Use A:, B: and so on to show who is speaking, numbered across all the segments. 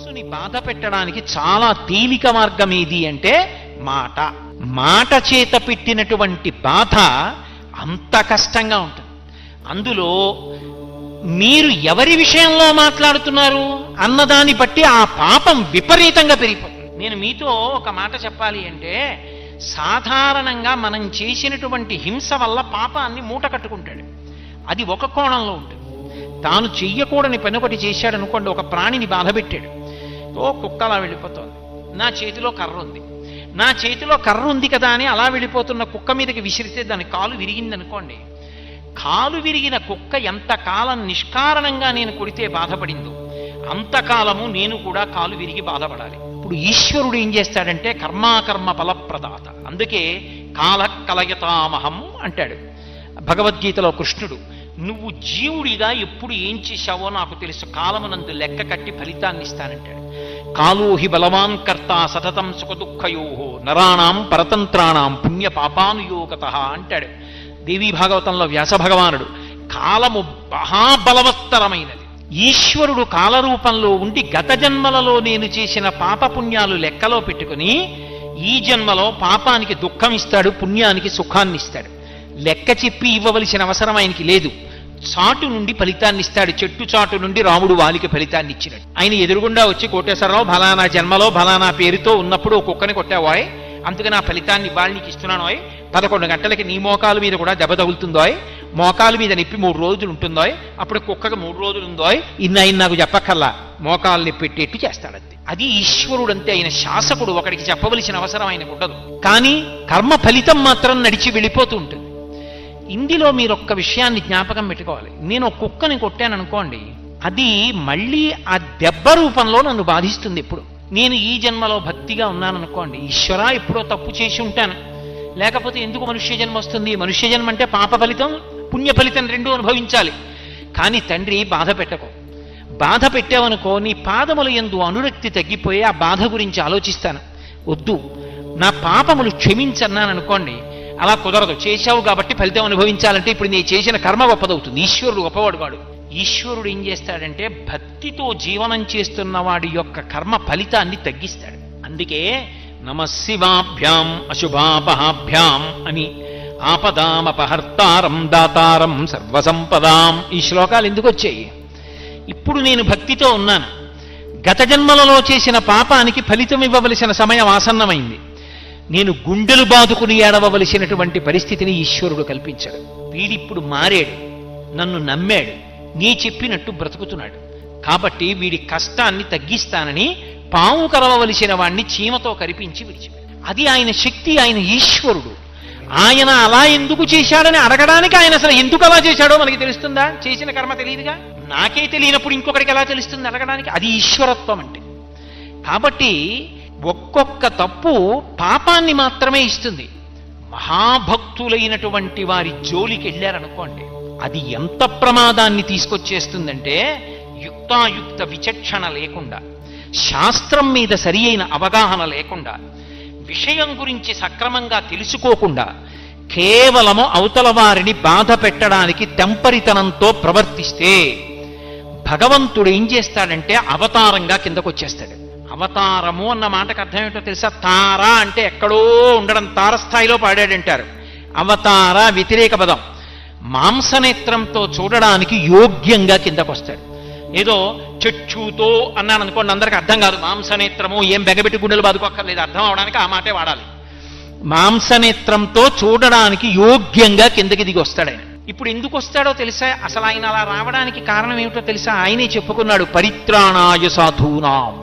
A: మనస్సుని బాధ పెట్టడానికి చాలా తేలిక మార్గం ఏది అంటే మాట. మాట చేత పెట్టినటువంటి బాధ అంత కష్టంగా ఉంటుంది. అందులో మీరు ఎవరి విషయంలో మాట్లాడుతున్నారు అన్నదాన్ని బట్టి ఆ పాపం విపరీతంగా పెరిగిపోతుంది. నేను మీతో ఒక మాట చెప్పాలి అంటే, సాధారణంగా మనం చేసినటువంటి హింస వల్ల పాపాన్ని మూట కట్టుకుంటాడు. అది ఒక కోణంలో ఉంటుంది. తాను చెయ్యకూడని పని ఒకటి చేశాడు అనుకోండి, ఒక ప్రాణిని బాధ పెట్టాడు. ఓ కుక్క అలా వెళ్ళిపోతుంది, నా చేతిలో కర్ర ఉంది, నా చేతిలో కర్ర ఉంది కదా అని అలా వెళ్ళిపోతున్న కుక్క మీదకి విసిరితే దాని కాలు విరిగింది అనుకోండి. కాలు విరిగిన కుక్క ఎంతకాలం నిష్కారణంగా నేను కొడితే బాధపడిందో అంతకాలము నేను కూడా కాలు విరిగి బాధపడాలి. ఇప్పుడు ఈశ్వరుడు ఏం చేస్తాడంటే కర్మాకర్మ ఫలప్రదాత. అందుకే కాల కలయతామహం అంటాడు భగవద్గీతలో కృష్ణుడు. నువ్వు జీవుడిగా ఎప్పుడు ఏం చేశావో నాకు తెలుసు, కాలమునందు లెక్క కట్టి ఫలితాన్ని ఇస్తానంటాడు. కాలోహి బలవాన్ కర్త సతతం సుఖదుఃఖయోహో నరాణం పరతంత్రాణం పుణ్య పాపానుయోగత అంటాడు దేవీ భాగవతంలో వ్యాస భగవానుడు. కాలము మహాబలవత్తరమైనది. ఈశ్వరుడు కాలరూపంలో ఉండి గత జన్మలలో నేను చేసిన పాపపుణ్యాలు లెక్కలో పెట్టుకుని ఈ జన్మలో పాపానికి దుఃఖం ఇస్తాడు, పుణ్యానికి సుఖాన్ని ఇస్తాడు. లెక్క చెప్పి ఇవ్వవలసిన అవసరం ఆయనకి లేదు. చాటు నుండి ఫలితాన్ని ఇస్తాడు. చెట్టు చాటు నుండి రాముడు వాలికి ఫలితాన్ని ఇచ్చినాడు. ఆయన ఎదురుగుండా వచ్చి కోటేశ్వరరావు ఫలానా జన్మలో ఫలానా పేరుతో ఉన్నప్పుడు ఒక కుక్కని కొట్టావాయ్, అందుకని ఆ ఫలితాన్ని ఇవాళ నీకు ఇస్తున్నాను. 11 గంటలకి నీ మోకాలు మీద కూడా దెబ్బ తగులుతుందో, మోకాలు మీద నొప్పి 3 రోజులు ఉంటుందో, అప్పుడు కుక్కకి 3 రోజులు ఉందో, ఆయన నాకు చెప్పక్కర్లా, మోకాలు నొప్పి పెట్టేట్టు చేస్తాడంతే. అది ఈశ్వరుడు అంతే. ఆయన శాసకుడు, ఒకడికి చెప్పవలసిన అవసరం ఆయనకు ఉండదు. కానీ కర్మ ఫలితం మాత్రం నడిచి వెళ్ళిపోతూ ఉంటుంది. ఇందులో మీరు ఒక్క విషయాన్ని జ్ఞాపకం పెట్టుకోవాలి. నేను ఒక కుక్కని కొట్టాను అనుకోండి, అది మళ్ళీ ఆ దెబ్బ రూపంలో నన్ను బాధిస్తుంది. ఎప్పుడు నేను ఈ జన్మలో భక్తిగా ఉన్నాను అనుకోండి, ఈశ్వరా ఎప్పుడో తప్పు చేసి ఉంటాను, లేకపోతే ఎందుకు మనుష్య జన్మ వస్తుంది? మనుష్య జన్మ అంటే పాప ఫలితం పుణ్య ఫలితం రెండూ అనుభవించాలి. కానీ తండ్రి బాధ పెట్టకు, బాధ పెట్టావనుకో నీ పాదముల యందు అనురక్తి తగ్గిపోయి ఆ బాధ గురించి ఆలోచిస్తాను. వద్దు, నా పాపములు క్షమించన్నాను అనుకోండి, అలా కుదరదు. చేశావు కాబట్టి ఫలితం అనుభవించాలంటే ఇప్పుడు నీ చేసిన కర్మ గొప్పదవుతుంది. ఈశ్వరుడు గొప్పవాడు కాడు. ఈశ్వరుడు ఏం చేస్తాడంటే భక్తితో జీవనం చేస్తున్న వాడి యొక్క కర్మ ఫలితాన్ని తగ్గిస్తాడు. అందుకే నమశివాభ్యాం అశుభాపహాభ్యాం అని ఆపదామపహర్తారం దాతారం సర్వసంపదాం ఈ శ్లోకాలు ఎందుకు వచ్చాయి? ఇప్పుడు నేను భక్తితో ఉన్నాను, గత జన్మలలో చేసిన పాపానికి ఫలితం ఇవ్వవలసిన సమయం ఆసన్నమైంది. నేను గుండెలు బాదుకుని ఏడవలసినటువంటి పరిస్థితిని ఈశ్వరుడు కల్పించాడు. వీడిప్పుడు మారాడు, నన్ను నమ్మాడు, నీ చెప్పినట్టు బ్రతుకుతున్నాడు. కాబట్టి వీడి కష్టాన్ని తగ్గిస్తానని పాము కరవవలసిన వాణ్ణి చీమతో కరిపించి విడిచిపెట్టాడు. అది ఆయన శక్తి, ఆయన ఈశ్వరుడు. ఆయన అలా ఎందుకు చేశాడని అడగడానికి ఆయన అసలు ఎందుకు అలా చేశాడో మనకి తెలుస్తుందా? చేసిన కర్మ తెలియదుగా. నాకే తెలియనప్పుడు ఇంకొకరికి ఎలా తెలుస్తుంది అడగడానికి? అది ఈశ్వరత్వం అంటే. కాబట్టి ఒక్కొక్క తప్పు పాపాన్ని మాత్రమే ఇస్తుంది. మహాభక్తులైనటువంటి వారి జోలికి వెళ్ళారనుకోండి, అది ఎంత ప్రమాదాన్ని తీసుకొచ్చేస్తుందంటే యుక్తాయుక్త విచక్షణ లేకుండా, శాస్త్రం మీద సరి అయిన అవగాహన లేకుండా, విషయం గురించి సక్రమంగా తెలుసుకోకుండా కేవలము అవతల వారిని బాధ పెట్టడానికి తెంపరితనంతో ప్రవర్తిస్తే భగవంతుడు ఏం చేస్తాడంటే అవతారంగా కిందకొచ్చేస్తాడు. అవతారము అన్న మాటకు అర్థం ఏంటో తెలుసా? తార అంటే ఎక్కడో ఉండడం, తారస్థాయిలో పాడాడంటారు. అవతార వ్యతిరేక పదం. మాంసనేత్రంతో చూడడానికి యోగ్యంగా కిందకొస్తాడు. ఏదో చక్షుతో అన్నాను అనుకోండి, అందరికి అర్థం కాదు. మాంసనేత్రము ఏం బెగబెట్టి గుండెలు బాదుకోక్కర్లేదు, అర్థం అవడానికి ఆ మాటే వాడాలి. మాంసనేత్రంతో చూడడానికి యోగ్యంగా కిందకి దిగి వస్తాడు ఆయన. ఇప్పుడు ఎందుకు వస్తాడో తెలుసా? అసలు ఆయన అలా రావడానికి కారణం ఏమిటో తెలుసా? ఆయనే చెప్పుకున్నాడు, పరిత్రాణాయ సాధూనాం,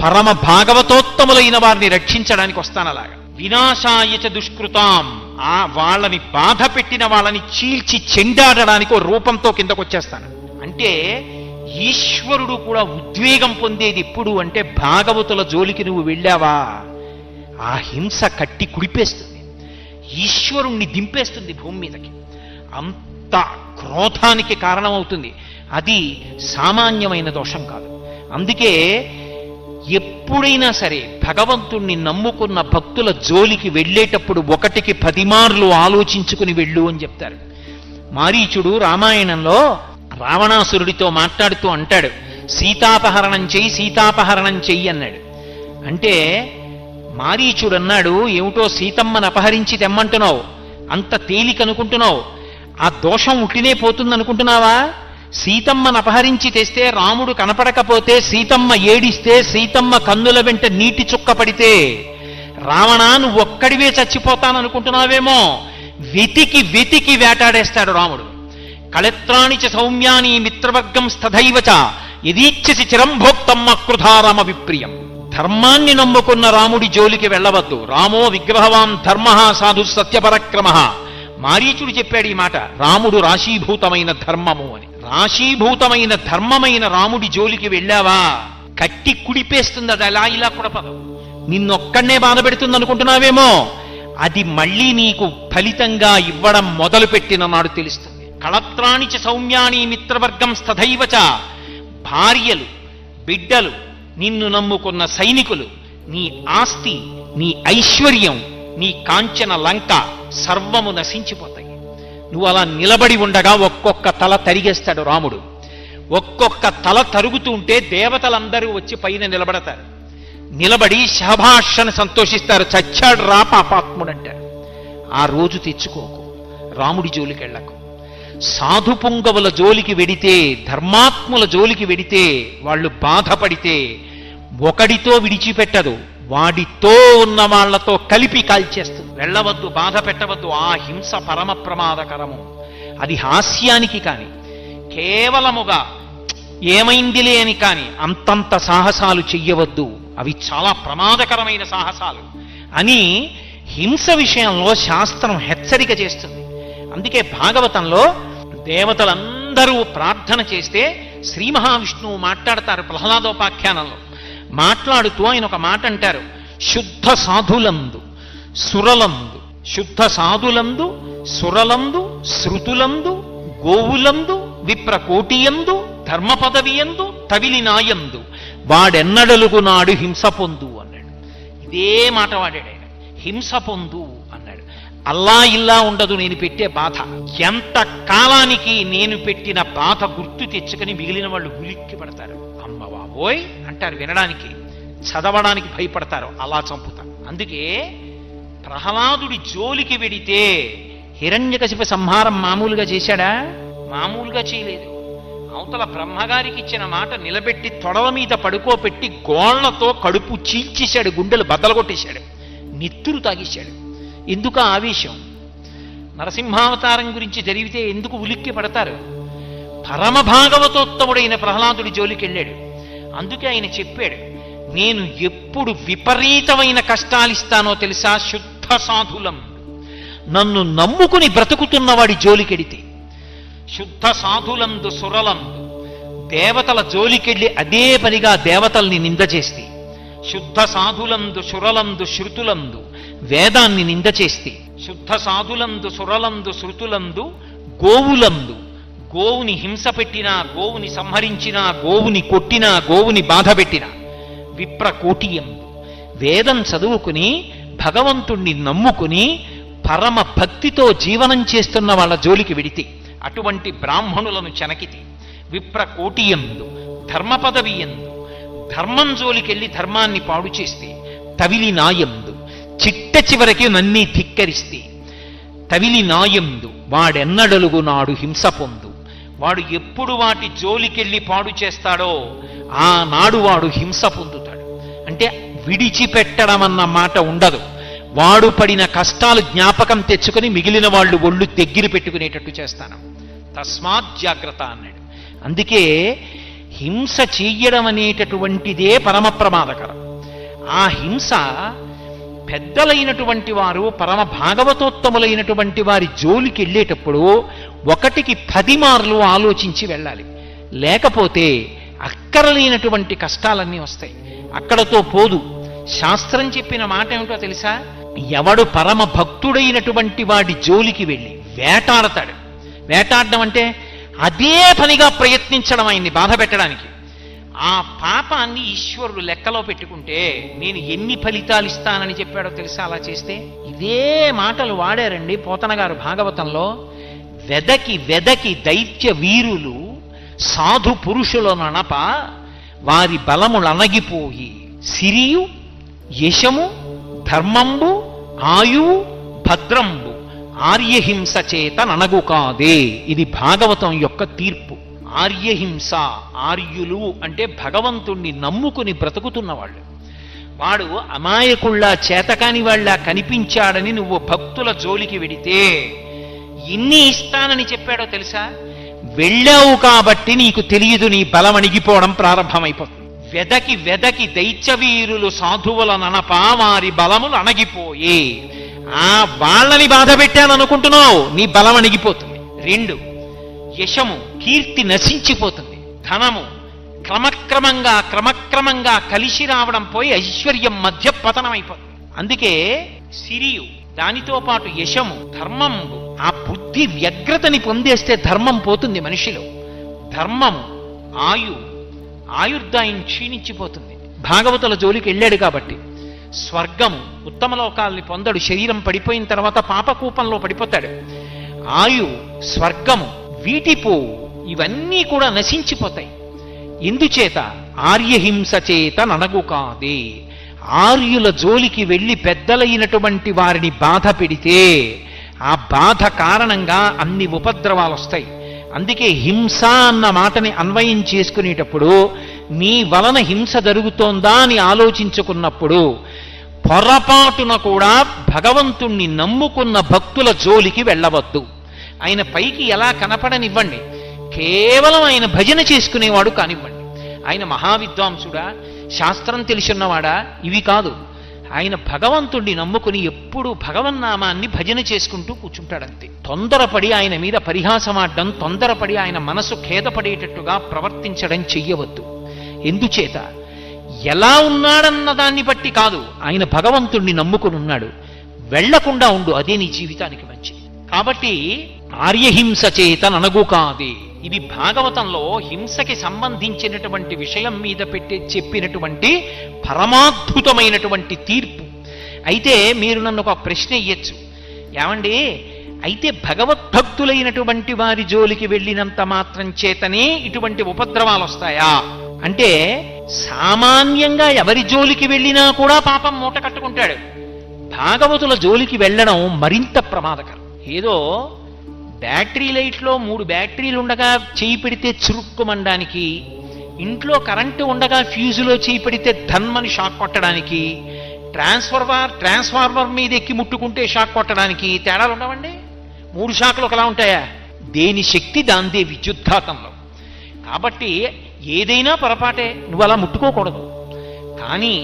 A: పరమ భాగవతోత్తములైన వారిని రక్షించడానికి వస్తాను అలాగా. వినాశాయచ దుష్కృతాం, ఆ వాళ్ళని బాధ పెట్టిన వాళ్ళని చీల్చి చెండాడడానికి ఓ రూపంతో కిందకొచ్చేస్తాను. అంటే ఈశ్వరుడు కూడా ఉద్వేగం పొందేది ఎప్పుడు అంటే భాగవతుల జోలికి నువ్వు వెళ్ళావా, ఆ హింస కట్టి కుడిపేస్తుంది, ఈశ్వరుణ్ణి దింపేస్తుంది భూమి మీదకి. అంత క్రోధానికి కారణమవుతుంది. అది సామాన్యమైన దోషం కాదు. అందుకే ఎప్పుడైనా సరే భగవంతుణ్ణి నమ్ముకున్న భక్తుల జోలికి వెళ్ళేటప్పుడు 1కి 10 మార్లు ఆలోచించుకుని వెళ్ళు అని చెప్తారు. మారీచుడు రామాయణంలో రావణాసురుడితో మాట్లాడుతూ అంటాడు, సీతాపహరణం చెయ్యి, సీతాపహరణం చెయ్యి అన్నాడు. అంటే మారీచుడు అన్నాడు, ఏమిటో సీతమ్మను అపహరించి తెమ్మంటున్నావు, అంత తేలికనుకుంటున్నావు, ఆ దోషం ఉట్టినే పోతుంది అనుకుంటున్నావా? సీతమ్మను అపహరించి తెస్తే రాముడు కనపడకపోతే, సీతమ్మ ఏడిస్తే, సీతమ్మ కన్నుల వెంట నీటి చుక్క పడితే, రావణా నువ్వు ఒక్కడివే చచ్చిపోతాననుకుంటున్నావేమో. వెతికి వెతికి వేటాడేస్తాడు రాముడు. కళత్రాణి చ సౌమ్యాని మిత్రవర్గం స్థైవచ యదీచ్ఛసి చిరం భోక్తమ్మ కృధారామ విప్రియం. ధర్మాన్ని నమ్ముకున్న రాముడి జోలికి వెళ్ళవద్దు. రామో విగ్రహవాన్ ధర్మ సాధు సత్యపరక్రమ. మారీచుడు చెప్పాడు ఈ మాట, రాముడు రాశీభూతమైన ధర్మము అని. రాశీభూతమైన ధర్మమైన రాముడి జోలికి వెళ్ళావా, కట్టి కుడిపేస్తుంది. అది అలా ఇలా కుడపదు. నిన్నొక్కడనే బాధ పెడుతుంది అనుకుంటున్నావేమో, అది మళ్ళీ నీకు ఫలితంగా ఇవ్వడం మొదలుపెట్టిన నాడు తెలుస్తుంది. కళత్రాణి చ సౌమ్యాని మిత్రవర్గం స్థైవచ. భార్యలు, బిడ్డలు, నిన్ను నమ్ముకున్న సైనికులు, నీ ఆస్తి, నీ ఐశ్వర్యం, నీ కాంచన లంక సర్వము నశించిపోతాయి. నువ్వు అలా నిలబడి ఉండగా ఒక్కొక్క తల తరిగేస్తాడు రాముడు. ఒక్కొక్క తల తరుగుతూ ఉంటే దేవతలందరూ వచ్చి పైన నిలబడతారు. నిలబడి శభాషను సంతోషిస్తారు. చచ్చాడు రా పాపాత్ముడంటారు. ఆ రోజు తెచ్చుకోకు, రాముడి జోలికి వెళ్ళకు. సాధు పుంగవుల జోలికి వెడితే, ధర్మాత్ముల జోలికి వెడితే, వాళ్ళు బాధపడితే ఒకడితో విడిచిపెట్టదు, వాడితో ఉన్న వాళ్లతో కలిపి కాల్చేస్తుంది. వెళ్ళవద్దు, బాధ పెట్టవద్దు. ఆ హింస పరమ ప్రమాదకరము. అది హాస్యానికి కాని, కేవలముగా ఏమైందిలే అని కాని అంతంత సాహసాలు చెయ్యవద్దు. అవి చాలా ప్రమాదకరమైన సాహసాలు అని హింస విషయంలో శాస్త్రం హెచ్చరిక చేస్తుంది. అందుకే భాగవతంలో దేవతలందరూ ప్రార్థన చేస్తే శ్రీ మహావిష్ణువు మాట్లాడతారు. ప్రహ్లాదోపాఖ్యానంలో మాట్లాడుతూ ఆయన ఒక మాట అంటారు, శుద్ధ సాధులందు సురలందు, శుద్ధ సాధులందు సురలందు శృతులందు గోవులందు విప్రకోటియందు ధర్మపదవియందు తవిలినాయందు వాడెన్నడలుగు నాడు హింస పొందు అన్నాడు. ఇదే మాట వాడాడు ఆయన, హింస పొందు అన్నాడు. అల్లా ఇల్లా ఉండదు నేను పెట్టే బాధ. ఎంత కాలానికి నేను పెట్టిన బాధ గుర్తు తెచ్చుకొని మిగిలిన వాళ్ళు ఉలిక్కి పడతారు. అమ్మ బాబోయ్ అంటారు, వినడానికి చదవడానికి భయపడతారు, అలా చంపుతారు. అందుకే ప్రహ్లాదుడి జోలికి వెడితే హిరణ్యకశిప సంహారం మామూలుగా చేశాడా? మామూలుగా చేయలేదు. అవతల బ్రహ్మగారికి ఇచ్చిన మాట నిలబెట్టి తొడల మీద పడుకోబెట్టి గోళ్లతో కడుపు చీల్చేశాడు, గుండెలు బద్దలగొట్టేశాడు, నెత్తురు తాగేశాడు. ఎందుకు ఆవేశం? నరసింహావతారం గురించి జరిగితే ఎందుకు ఉలిక్కి పడతారు? పరమ భాగవతోత్తముడైన ప్రహ్లాదుడి జోలికి వెళ్ళాడు. అందుకే ఆయన చెప్పాడు, నేను ఎప్పుడు విపరీతమైన కష్టాలిస్తానో తెలుసా? శుద్ధ సాధులం, నన్ను నమ్ముకుని బ్రతుకుతున్నవాడి జోలికెడితే. శుద్ధ సాధులందు సురలందు, దేవతల జోలికెళ్ళి అదే పనిగా దేవతల్ని నింద చేస్తే. శుద్ధ సాధులందు సురలందు శృతులందు, వేదాన్ని నింద చేస్తే. శుద్ధ సాధులందు సురలందు శృతులందు గోవులందు, గోవుని హింస పెట్టినా, గోవుని సంహరించినా, గోవుని కొట్టినా, గోవుని బాధ పెట్టినా. విప్రకోటియందు, వేదం చదువుకుని భగవంతుణ్ణి నమ్ముకుని పరమ భక్తితో జీవనం చేస్తున్న వాళ్ళ జోలికి వెడితే, అటువంటి బ్రాహ్మణులను చెనకితే. విప్రకోటియందు, ధర్మపదవియందు, ధర్మం జోలికెళ్ళి ధర్మాన్ని పాడు చేస్తే. తవిలి నాయందు, చిట్ట చివరికి నన్ని ధిక్కరిస్తే. తవిలి నాయందు, వాడెన్నడలుగు నాడు హింస పొందు. వాడు ఎప్పుడు వాటి జోలికెళ్ళి పాడు చేస్తాడో ఆనాడు వాడు హింస పొందుతాడు. అంటే విడిచిపెట్టడం అన్న మాట ఉండదు. వాడు పడిన కష్టాలు జ్ఞాపకం తెచ్చుకొని మిగిలిన వాళ్ళు ఒళ్ళు దగ్గర పెట్టుకునేటట్టు చేస్తాను. తస్మాత్ జాగ్రత్త అన్నాడు. అందుకే హింస చెయ్యడం అనేటటువంటిదే పరమ ప్రమాదకరం. ఆ హింస పెద్దలైనటువంటి వారు, పరమ భాగవతోత్తములైనటువంటి వారి జోలికి వెళ్ళేటప్పుడు 1కి 10 మార్లు ఆలోచించి వెళ్ళాలి. లేకపోతే అక్కరలేనటువంటి కష్టాలన్నీ వస్తాయి. అక్కడతో పోదు. శాస్త్రం చెప్పిన మాట ఏమిటో తెలుసా? ఎవడు పరమ భక్తుడైనటువంటి వాడి జోలికి వెళ్ళి వేటాడతాడు. వేటాడడం అంటే అదే పనిగా ప్రయత్నించడం, ఆయన్ని బాధ పెట్టడానికి. ఆ పాపాన్ని ఈశ్వరుడు లెక్కలో పెట్టుకుంటే నేను ఎన్ని ఫలితాలు ఇస్తానని చెప్పాడో తెలుసా? అలా చేస్తే ఇదే మాటలు వాడారండి పోతన గారు భాగవతంలో. వెదకి వెదకి దైత్య వీరులు సాధు పురుషులననప వారి బలములనగిపోయి సిరియు యశము ధర్మంబు ఆయువు భద్రంబు ఆర్యహింస చేత ననగు కాదే. ఇది భాగవతం యొక్క తీర్పు. ఆర్యహింస, ఆర్యులు అంటే భగవంతుణ్ణి నమ్ముకుని బ్రతుకుతున్నవాళ్ళు. వాడు అమాయకుళ్ళ చేతకాని వాళ్ళ కనిపించాడని నువ్వు భక్తుల జోలికి వెడితే ఎన్ని ఇస్తానని చెప్పాడో తెలుసా? వెళ్ళావు కాబట్టి నీకు తెలియదు, నీ బలం అణిగిపోవడం ప్రారంభమైపోతుంది. వెదకి వెదకి దైత్యవీరులు సాధువుల ననపా వారి బలములు అణగిపోయి, వాళ్ళని బాధ పెట్టాననుకుంటున్నావు, నీ బలం అణిగిపోతుంది. 2, యశము, కీర్తి నశించిపోతుంది. ధనము క్రమక్రమంగా కలిసి రావడం పోయి ఐశ్వర్యం మధ్య పతనమైపోతుంది. అందుకే సిరియు, దానితో పాటు యశము, ధర్మంబు, ఆ బుద్ధి వ్యగ్రతని పొందేస్తే ధర్మం పోతుంది మనిషిలో. ధర్మము, ఆయుర్దాయం క్షీణించిపోతుంది. భాగవతుల జోలికి వెళ్ళాడు కాబట్టి. స్వర్గము, ఉత్తమ లోకాల్ని పొందడు, శరీరం పడిపోయిన తర్వాత పాపకూపంలో పడిపోతాడు. స్వర్గము, వీటిపోవు, ఇవన్నీ కూడా నశించిపోతాయి. ఎందుచేత? ఆర్యహింస చేత ననగు కాదే. ఆర్యుల జోలికి వెళ్ళి పెద్దలైనటువంటి వారిని బాధ పెడితే ఆ బాధ కారణంగా అన్ని ఉపద్రవాలు వస్తాయి. అందుకే హింస అన్న మాటని అన్వయం చేసుకునేటప్పుడు నీ వలన హింస జరుగుతోందా అని ఆలోచించుకున్నప్పుడు పొరపాటున కూడా భగవంతుణ్ణి నమ్ముకున్న భక్తుల జోలికి వెళ్ళవద్దు. ఆయన పైకి ఎలా కనపడనివ్వండి, కేవలం ఆయన భజన చేసుకునేవాడు కానివ్వండి. ఆయన మహావిద్వాంసుడా, శాస్త్రం తెలిసిన్నవాడా, ఇవి కాదు. ఆయన భగవంతుణ్ణి నమ్ముకుని ఎప్పుడూ భగవన్నామాన్ని భజన చేసుకుంటూ కూర్చుంటాడంతే. తొందరపడి ఆయన మీద పరిహాసమాడడం, తొందరపడి ఆయన మనసు ఖేదపడేటట్టుగా ప్రవర్తించడం చెయ్యవద్దు. ఎందుచేత? ఎలా ఉన్నాడన్న దాన్ని బట్టి కాదు, ఆయన భగవంతుణ్ణి నమ్ముకుని ఉన్నాడు. వెళ్లకుండా ఉండు, అదే నీ జీవితానికి మంచిది. కాబట్టి ఆర్యహింస చేత ననగు కాదే. ఇది భాగవతంలో హింసకి సంబంధించినటువంటి విషయం మీద చెప్పినటువంటి పరమాద్భుతమైనటువంటి తీర్పు. అయితే మీరు నన్ను ఒక ప్రశ్న ఇయ్యచ్చు, ఏమండి అయితే భగవద్భక్తులైనటువంటి వారి జోలికి వెళ్ళినంత మాత్రం చేతనే ఇటువంటి ఉపద్రవాలు వస్తాయా అంటే, సామాన్యంగా ఎవరి జోలికి వెళ్ళినా కూడా పాపం మూట కట్టుకుంటాడు. భాగవతుల జోలికి వెళ్ళడం మరింత ప్రమాదకరం. ఏదో బ్యాటరీ లైట్లో 3 బ్యాటరీలు ఉండగా చేయి పెడితే చురుక్కుమనడానికి, ఇంట్లో కరెంటు ఉండగా ఫ్యూజులో చేయి పెడితే ధన్మని షాక్ కొట్టడానికి, ట్రాన్స్ఫార్మర్ మీద ఎక్కి ముట్టుకుంటే షాక్ కొట్టడానికి తేడాలు ఉండవండి. 3 షాకులు ఒకలా ఉంటాయా? దేని శక్తి దాందే విద్యుద్ఘాతంలో. కాబట్టి ఏదైనా పొరపాటే, నువ్వు అలా ముట్టుకోకూడదు. కానీ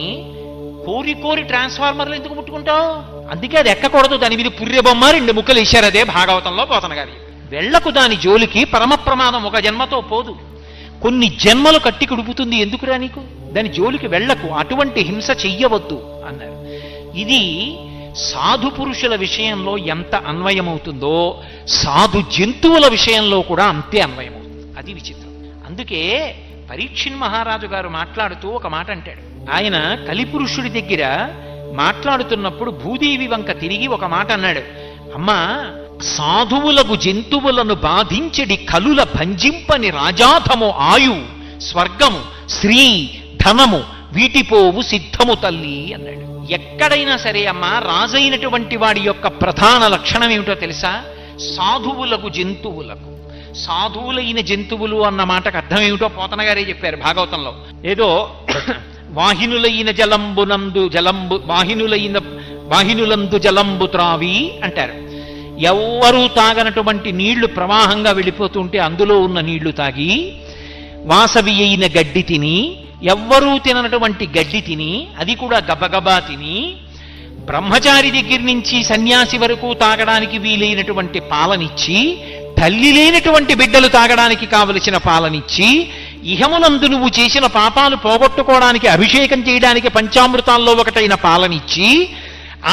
A: కోరి ట్రాన్స్ఫార్మర్లు ఎందుకు ముట్టుకుంటావు? అందుకే అది ఎక్కకూడదు. దాని మీద పుర్రె బొమ్మ 2 ముక్కలు వేశారు. అదే భాగవతంలో పోతన గారి. వెళ్లకు దాని జోలికి, పరమ ప్రమాదం ఒక జన్మతో పోదు, కొన్ని జన్మలు కట్టి కుడుపుతుంది. ఎందుకురా నీకు? దాని జోలికి వెళ్లకు, అటువంటి హింస చెయ్యవద్దు అన్నారు. ఇది సాధు పురుషుల విషయంలో ఎంత అన్వయమవుతుందో సాధు జంతువుల విషయంలో కూడా అంతే అన్వయమవుతుంది. అది విచిత్రం. అందుకే పరీక్షిన్ మహారాజు గారు మాట్లాడుతూ ఒక మాట అంటాడు. ఆయన కలిపురుషుడి దగ్గర మాట్లాడుతున్నప్పుడు భూదేవి వంక తిరిగి ఒక మాట అన్నాడు. అమ్మా, సాధువులకు జంతువులను బాధించడి కలుల భంజింపని రాజాధము ఆయు స్వర్గము శ్రీ ధనము వీటిపోవు సిద్ధము తల్లి అన్నాడు. ఎక్కడైనా సరే అమ్మా, రాజైనటువంటి వాడి యొక్క ప్రధాన లక్షణం ఏమిటో తెలుసా? సాధువులకు జంతువులకు. సాధువులైన జంతువులు అన్న మాటకు అర్థం ఏమిటో పోతన గారే చెప్పారు భాగవతంలో. ఏదో వాహినులైన వాహినులందు జలంబు త్రావి అంటారు. ఎవ్వరూ తాగనటువంటి నీళ్లు ప్రవాహంగా వెళ్ళిపోతుంటే అందులో ఉన్న నీళ్లు తాగి, వాసవి అయిన గడ్డి తిని, ఎవ్వరూ తిననటువంటి గడ్డి తిని, అది కూడా గబగబా తిని, బ్రహ్మచారి దగ్గర నుంచి సన్యాసి వరకు తాగడానికి వీలైనటువంటి పాలనిచ్చి, తల్లి లేనటువంటి బిడ్డలు తాగడానికి కావలసిన పాలనిచ్చి, ఇహమునందు నువ్వు చేసిన పాపాలు పోగొట్టుకోవడానికి అభిషేకం చేయడానికి పంచామృతాల్లో ఒకటైన పాలనిచ్చి,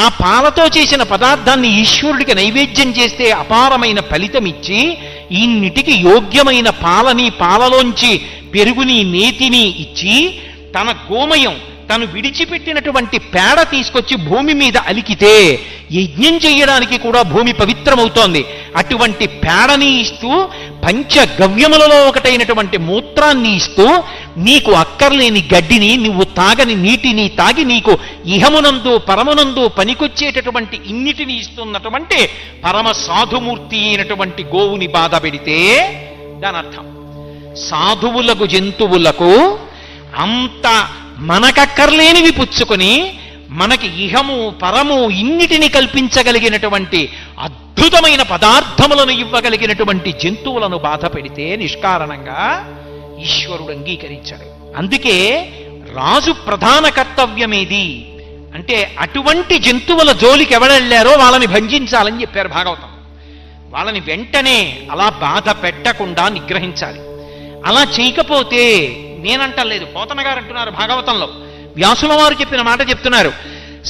A: ఆ పాలతో చేసిన పదార్థాన్ని ఈశ్వరుడికి నైవేద్యం చేస్తే అపారమైన ఫలితమిచ్చి, ఇన్నిటికి యోగ్యమైన పాలని, పాలలోంచి పెరుగుని, నేతిని ఇచ్చి, తన గోమయం, తను విడిచిపెట్టినటువంటి పేడ తీసుకొచ్చి భూమి మీద అలికితే యజ్ఞం చేయడానికి కూడా భూమి పవిత్రమవుతోంది. అటువంటి పేడని ఇస్తూ పంచగవ్యములలో ఒకటైనటువంటి మూత్రాన్ని ఇస్తూ నీకు అక్కర్లేని గడ్డిని, నువ్వు తాగని నీటిని తాగి నీకు ఇహమునందు పరమునందు పనికొచ్చేటటువంటి ఇన్నిటిని ఇస్తున్నటువంటి పరమ సాధుమూర్తి అయినటువంటి గోవుని బాధ పెడితే దాని అర్థం సాధువులకు జంతువులకు అంత మనకక్కర్లేనివి పుచ్చుకొని మనకి ఇహము పరము ఇన్నిటిని కల్పించగలిగినటువంటి అద్భుతమైన పదార్థములను ఇవ్వగలిగినటువంటి జంతువులను బాధ పెడితే నిష్కారణంగా ఈశ్వరుడు అంగీకరించాడు. అందుకే రాజు ప్రధాన కర్తవ్యమేది అంటే అటువంటి జంతువుల జోలికి ఎవరెళ్ళారో వాళ్ళని భంజించాలని చెప్పారు భాగవతం. వాళ్ళని వెంటనే అలా బాధ పెట్టకుండా నిగ్రహించాలి. అలా చేయకపోతే నేనంటలేదు, పోతన గారు అంటున్నారు భాగవతంలో, వ్యాసుల వారు చెప్పిన మాట చెప్తున్నారు.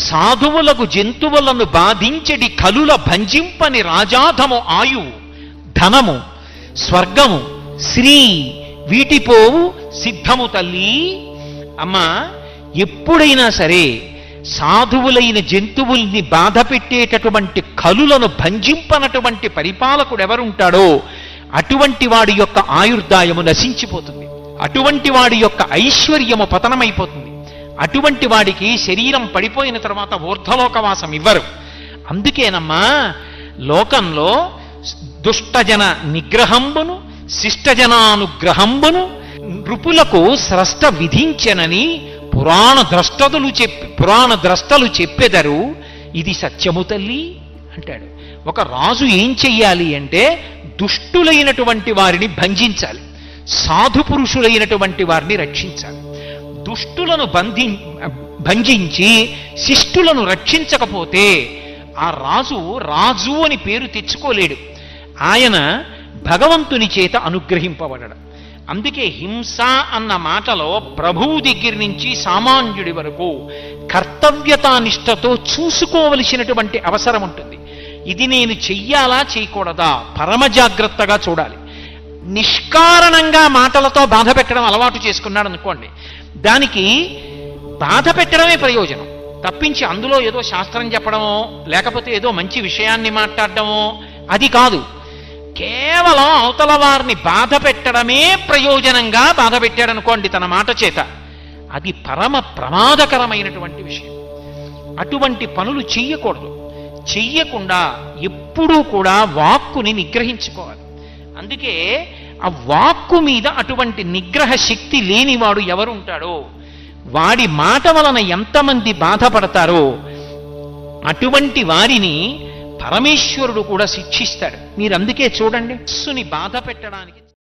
A: సాధువులకు జంతువులను బాధించడి కలుల భంజింపని రాజాధము ఆయువు ధనము స్వర్గము శ్రీ వీటిపోవు సిద్ధము తల్లి. అమ్మా, ఎప్పుడైనా సరే సాధువులైన జంతువుల్ని బాధ పెట్టేటటువంటి కలులను భంజింపనటువంటి పరిపాలకుడు ఎవరుంటాడో అటువంటి వాడి యొక్క ఆయుర్దాయము నశించిపోతుంది, అటువంటి వాడి యొక్క ఐశ్వర్యము పతనమైపోతుంది, అటువంటి వాడికి శరీరం పడిపోయిన తర్వాత ఊర్ధ్వలోకవాసం ఇవ్వరు. అందుకేనమ్మా లోకంలో దుష్టజన నిగ్రహంబును శిష్టజనానుగ్రహంబును నృపులకు స్రష్ట విధించెనని పురాణ ద్రష్టలు చెప్పెదరు, ఇది సత్యము తల్లి అంటాడు. ఒక రాజు ఏం చెయ్యాలి అంటే దుష్టులైనటువంటి వారిని భంజించాలి, సాధు పురుషులైనటువంటి వారిని రక్షించాలి. దుష్టులను భంజించి శిష్టులను రక్షించకపోతే ఆ రాజు అని పేరు తెచ్చుకోలేడు, ఆయన భగవంతుని చేత అనుగ్రహింపబడడు. అందుకే హింస అన్న మాటలో ప్రభువు దగ్గర నుంచి సామాన్యుడి వరకు కర్తవ్యతానిష్టతో చూసుకోవలసినటువంటి అవసరం ఉంటుంది. ఇది నేను చెయ్యాలా చేయకూడదా పరమ జాగ్రత్తగా చూడాలి. నిష్కారణంగా మాటలతో బాధ పెట్టడం అలవాటు చేసుకున్నాడు అనుకోండి, దానికి బాధ పెట్టడమే ప్రయోజనం తప్పించి అందులో ఏదో శాస్త్రం చెప్పడమో లేకపోతే ఏదో మంచి విషయాన్ని మాట్లాడటమో అది కాదు. కేవలం అవతల వారిని బాధ పెట్టడమే ప్రయోజనంగా బాధ పెట్టాడనుకోండి తన మాట చేత, అది పరమ ప్రమాదకరమైనటువంటి విషయం. అటువంటి పనులు చెయ్యకూడదు. చెయ్యకుండా ఎప్పుడూ కూడా వాక్కుని నిగ్రహించుకోవాలి. అందుకే ఆ వాక్కు మీద అటువంటి నిగ్రహ శక్తి లేనివాడు ఎవరుంటాడో వాడి మాట వలన ఎంతమంది బాధపడతారో అటువంటి వారిని పరమేశ్వరుడు కూడా శిక్షిస్తాడు. మీరు అందుకే చూడండి, మనస్సుని బాధ పెట్టడానికి